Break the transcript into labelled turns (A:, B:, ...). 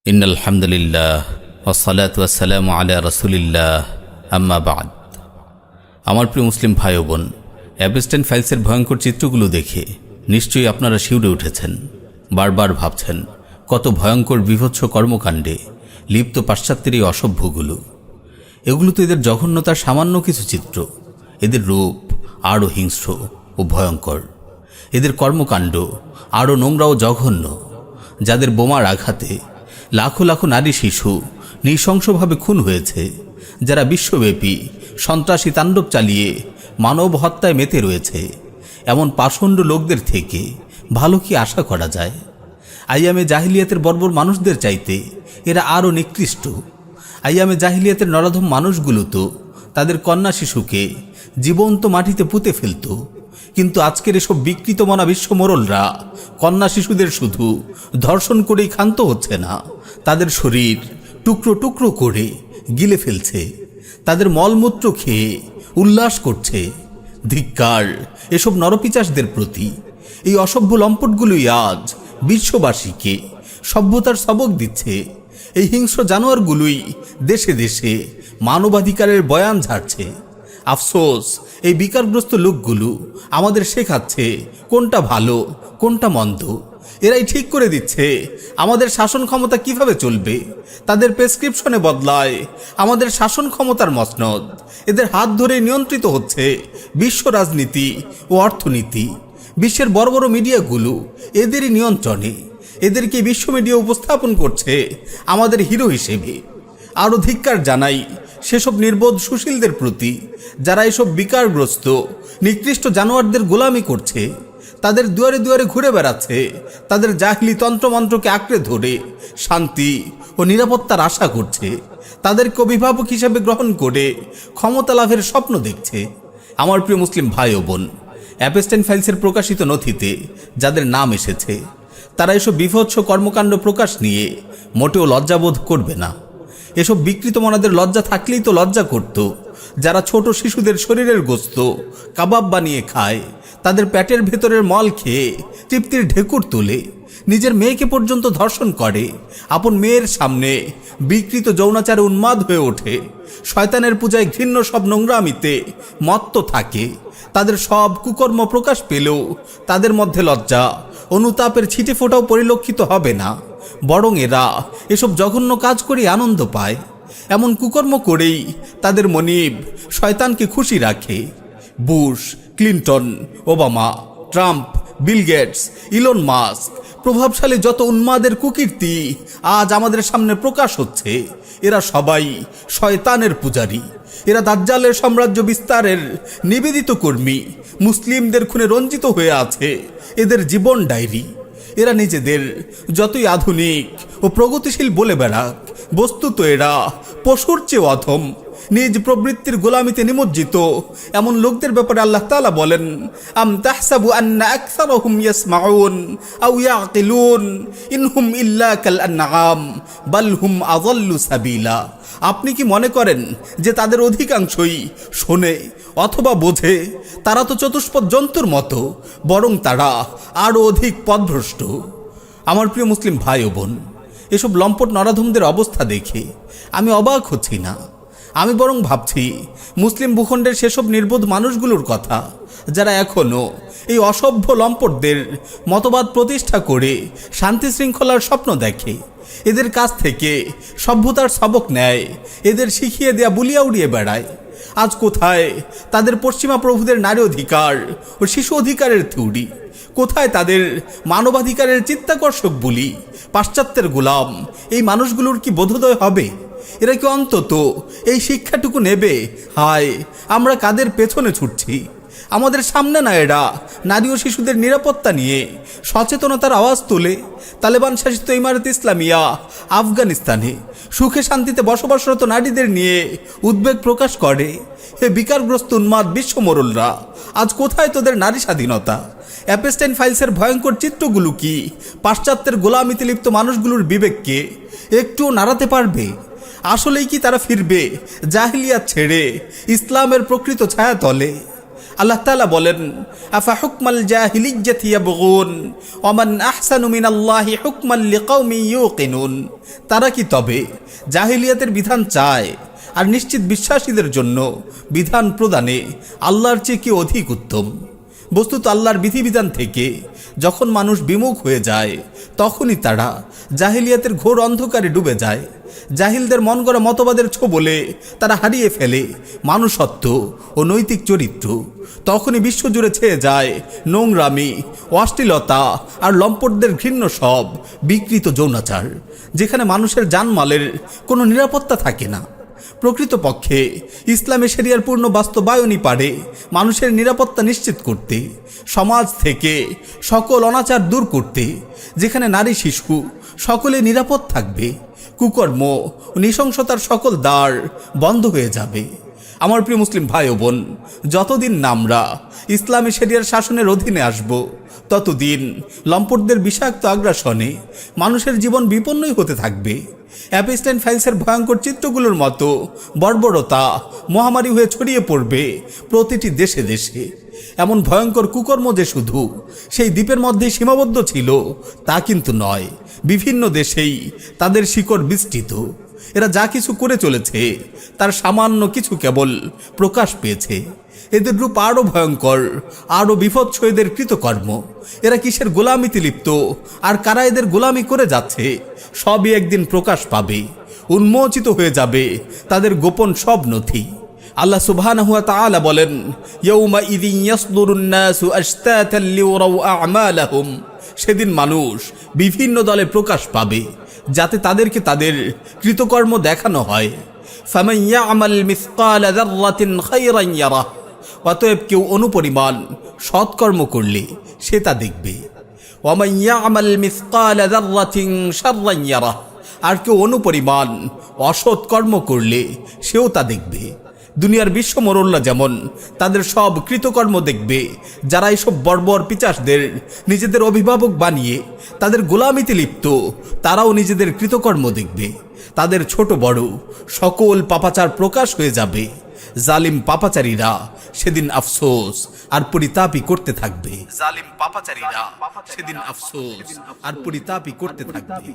A: ইন্নাল হামদুলিল্লাহ ওয়াসসালাতু ওয়াসসালামু আলা রাসূলিল্লাহ আম্মা বাদ। আমার প্রিয় মুসলিম ভাই ও বোন, অ্যাপস্টাইন ফাইলসের ভয়ঙ্কর চিত্রগুলো দেখে নিশ্চয়ই আপনারা শিউরে উঠেছেন, বারবার ভাবছেন কত ভয়ঙ্কর বিভৎস কর্মকাণ্ডে লিপ্ত পাশ্চাত্যের এই অসভ্যগুলো। এগুলো তো এদের জঘন্যতার সামান্য কিছু চিত্র। এদের রূপ আরও হিংস্র ও ভয়ঙ্কর। এদের কর্মকাণ্ড আরও নোংরা ও জঘন্য। যাদের বোমার আঘাতে লাখো লাখো নারী শিশু নৃশংসভাবে খুন হয়েছে, যারা বিশ্বব্যাপী সন্ত্রাসী তাণ্ডব চালিয়ে মানব হত্যায় মেতে রয়েছে, এমন পাষণ্ড লোকদের থেকে ভালো কি আশা করা যায়? আইয়ামে জাহিলিয়াতের বর্বর মানুষদের চাইতে এরা আরও নিকৃষ্ট। আইয়ামে জাহিলিয়াতের নরাধম মানুষগুলো তো তাদের কন্যা শিশুকে জীবন্ত মাটিতে পুঁতে ফেলত, কিন্তু আজকের এসব বিকৃত মনা বিশ্বমোরলরা কন্যা শিশুদের শুধু ধর্ষণ করেই ক্ষান্ত হচ্ছে না, তাদের শরীর টুকরো টুকরো করে গিলে ফেলছে, তাদের মলমূত্র খেয়ে উল্লাস করছে। ধিক্কার এসব নরপিচাসদের প্রতি। এই অসভ্য লম্পটগুলোই আজ বিশ্ববাসীকে সভ্যতার সবক দিচ্ছে। এই হিংস্র জানোয়ারগুলোই দেশে দেশে মানবাধিকারের বয়ান ঝাড়ছে। আফসোস, এই বিকারগ্রস্ত লোকগুলো আমাদের শেখাচ্ছে কোনটা ভালো কোনটা মন্দ। এরাই ঠিক করে দিচ্ছে আমাদের শাসন ক্ষমতা কিভাবে চলবে। তাদের প্রেসক্রিপশনে বদলায় আমাদের শাসন ক্ষমতার মসনদ। এদের হাত ধরে নিয়ন্ত্রিত হচ্ছে বিশ্ব রাজনীতি ও অর্থনীতি। বিশ্বের বড় বড় মিডিয়াগুলো এদেরই নিয়ন্ত্রণে। এদেরকে বিশ্ব মিডিয়া উপস্থাপন করছে আমাদের হিরো হিসেবে। আরও ধিক্কার জানাই সেসব নির্বোধ সুশীলদের প্রতি, যারা এসব বিকারগ্রস্ত নিকৃষ্ট জানোয়ারদের গোলামি করছে, তাদের দুয়ারে দুয়ারে ঘুরে বেড়াচ্ছে, তাদের জাহিলি তন্ত্রমন্ত্রকে আঁকড়ে ধরে শান্তি ও নিরাপত্তার আশা করছে, তাদেরকে অভিভাবক হিসেবে গ্রহণ করে ক্ষমতা লাভের স্বপ্ন দেখছে। আমার প্রিয় মুসলিম ভাই ও বোন, অ্যাপস্টাইন ফাইলসের প্রকাশিত নথিতে যাদের নাম এসেছে, তারা এসব বিভৎস কর্মকাণ্ড প্রকাশ নিয়ে মোটেও লজ্জাবোধ করবে না। এসব বিকৃত মনাদের লজ্জা থাকলেই তো লজ্জা করত যারা ছোট শিশুদের শরীরের গোস্ত কাবাব বানিয়ে খায়, তাদের পেটের ভেতরের মল খেয়ে তৃপ্তির ঢেকুর তোলে, নিজের মেয়েকে পর্যন্ত ধর্ষণ করে, আপন মেয়ের সামনে বিকৃত যৌনাচারে উন্মাদ হয়ে ওঠে, শয়তানের পূজায় ঘৃণ্য সব নোংরামিতে মত্ত থাকে। তাদের সব কুকর্ম প্রকাশ পেলেও তাদের মধ্যে লজ্জা অনুতাপের ছিটে ফোঁটাও পরিলক্ষিত হবে না, বরং এরা এসব জঘন্য কাজ করে আনন্দ পায়। এমন কুকর্ম করেই তাদের মনিব শয়তানকে খুশি রাখে। Bush, Clinton, Obama, Trump, Bill Gates, Elon Musk প্রভাবশালী যত উন্মাদের কুকীর্তি আজ আমাদের সামনে প্রকাশ হচ্ছে, এরা সবাই শয়তানের পূজারী। এরা দাজ্জালের সাম্রাজ্য বিস্তারের নিবেদিত কর্মী। মুসলিমদের খুনে রঞ্জিত হয়ে আছে এদের জীবন ডায়েরি। এরা নিজেদের যতই আধুনিক ও প্রগতিশীল বলে বেড়াক, বস্তুত এরা পশুর চেয়ে অধম, নিজ প্রবৃত্তির গোলামিতে নিমজ্জিত। এমন লোকদের ব্যাপারে আল্লাহ তাআলা বলেন, আম তাহসাবু আন্না আকসারহুম ইয়াসমাউন আও ইয়াকিলুন ইনহুম ইল্লা কাল আনআম বাল হুম আযাল্লু সাবিলা। আপনি কি মনে করেন যে তাদের অধিকাংশই শোনে অথবা বোঝে? তারা তো চতুষ্পদ জন্তুর মতো, বরং তারা আরও অধিক পথভ্রষ্ট। আমার প্রিয় মুসলিম ভাই ও বোন, এসব লম্পট নরাধমদের অবস্থা দেখে আমি অবাক হচ্ছি না। আমি বরং ভাবছি মুসলিম ভূখণ্ডের সেসব নির্বোধ মানুষগুলোর কথা, যারা এখনও এই অসভ্য লম্পটদের মতবাদ প্রতিষ্ঠা করে শান্তি শৃঙ্খলার স্বপ্ন দেখে। এদের কাছ থেকে সভ্যতার সবক নেয়, এদের শিখিয়ে দেয়া বুলিয়া উড়িয়ে বেড়ায়। আজ কোথায় তাদের পশ্চিমা প্রভুদের নারী অধিকার ও শিশু অধিকারের থিওরি? কোথায় তাদের মানবাধিকারের চিত্তাকর্ষক বুলি? পাশ্চাত্যের গোলাম এই মানুষগুলোর কি বোধোদয় হবে? এরা কি অন্তত এই শিক্ষাটুকু নেবে? হায়, আমরা কাদের পেছনে ছুটছি? আমাদের সামনে না এরা নারী ও শিশুদের নিরাপত্তা নিয়ে সচেতনতার আওয়াজ তোলে? তালেবান শাসিত ইমারত ইসলামিয়া আফগানিস্তানে সুখে শান্তিতে বসবাসরত নারীদের নিয়ে উদ্বেগ প্রকাশ করে। হে বিকারগ্রস্ত উন্মাদ বিশ্বমোরলরা, আজ কোথায় তোদের নারী স্বাধীনতা? অ্যাপস্টাইন ফাইলসের ভয়ঙ্কর চিত্রগুলো কি পাশ্চাত্যের গোলামিতে লিপ্ত মানুষগুলোর বিবেককে একটুও নাড়াতে পারবে? আসলেই কি তারা ফিরবে জাহিলিয়াত ছেড়ে ইসলামের প্রকৃত ছায়াতলে?
B: আল্লাহ তাআলা বলেন, আফা হুকমাল জাহিলিয়্যাতি ইয়াবগুন ওয়া মান আহসানু মিনাল্লাহি হুকমান লিকাওমিন ইউকিনুন। তারা কি তবে জাহিলিয়াতের বিধান চায় আর নিশ্চিত বিশ্বাসীদের জন্য বিধান প্রদানে আল্লাহর চেয়ে কি অধিক উত্তম? বস্তুত আল্লাহর বিধিবিধান থেকে যখন মানুষ বিমুখ হয়ে যায় তখনই তারা জাহিলিয়াতের ঘোর অন্ধকারে ডুবে যায়। জাহিলদের মন গড়া মতবাদের ছোবলে তারা হারিয়ে ফেলে মানুষত্ব ও নৈতিক চরিত্র। তখনই বিশ্বজুড়ে ছেয়ে যায় নোংরামি, অশ্লীলতা আর লম্পটদের ঘৃণ্য সব বিকৃত যৌনাচার, যেখানে মানুষের জানমালের কোনো নিরাপত্তা থাকে না। প্রকৃতপক্ষে ইসলামে শরিয়ার পূর্ণ বাস্তবায়নই পারে মানুষের নিরাপত্তা নিশ্চিত করতে, সমাজ থেকে সকল অনাচার দূর করতে, যেখানে নারী শিশু সকলে নিরাপদ থাকবে। কুকর্ম ও নৃশংসতার সকল দ্বার বন্ধ হয়ে যাবে। আমার প্রিয় মুসলিম ভাই ও বোন, যতদিন না আমরা ইসলামী শরিয়ার শাসনের অধীনে আসব ততদিন লম্পটদের বিষাক্ত আগ্রাসনে মানুষের জীবন বিপন্নই হতে থাকবে। অ্যাপস্টাইন ফাইলসের ভয়ঙ্কর চিত্রগুলোর মতো বর্বরতা মহামারী হয়ে ছড়িয়ে পড়বে প্রতিটি দেশে দেশে। এমন ভয়ঙ্কর কুকর্ম যে শুধু সেই দ্বীপের মধ্যেই সীমাবদ্ধ ছিল তা কিন্তু নয়, বিভিন্ন দেশেই তাদের শিকড় বিস্তৃত। এরা যা কিছু করে চলেছে তার সামান্য কিছু কেবল প্রকাশ পেয়েছে। এদের রূপ আরও ভয়ঙ্কর, আরও বিভৎস এদের কৃতকর্ম। এরা কিসের গোলামিতে লিপ্ত আর কারা এদের গোলামি করে যাচ্ছে সবই একদিন প্রকাশ পাবে, উন্মোচিত হয়ে যাবে তাদের গোপন সব নথি। আল্লাহ সুবহানাহু ওয়া তাআলা বলেন, ইয়াউমা ইযিন ইয়াসদুরুন নাসু আশতাতান লিউরাউ আ'মালাহুম। সেদিন মানুষ বিভিন্ন দলে প্রকাশ পাবে যাতে তাদেরকে তাদের কৃতকর্ম দেখানো হয়। ফামান ইয়া'মাল মিসকালা যাররাতিন খায়রান ইয়ারাহ। অতএব কেউ অনুপরিমাণ সৎকর্ম করলে সে তা দেখবে। ওয়া মান ইয়া'মাল মিসকালা যাররাতিন শাররান ইয়ারাহ। আর কেউ অনুপরিমাণ অসৎ কর্ম করলে সেও তা দেখবে। দুনিয়ার বিশ্ব মোরল্লা যেমন তাদের সব কৃতকর্ম দেখবে, যারা এসব বর্বর পিচাসদের নিজেদের অভিভাবক বানিয়ে তাদের গোলামিতে লিপ্ত তারাও নিজেদের কৃতকর্ম দেখবে। তাদের ছোট বড় সকল পাপাচার প্রকাশ হয়ে যাবে। জালিম পাপাচারীরা সেদিন আফসোস আর পরিতাপই করতে থাকবে। জালিম পাপাচারীরা সেদিন আফসোস আর পরিতাপই করতে থাকবে।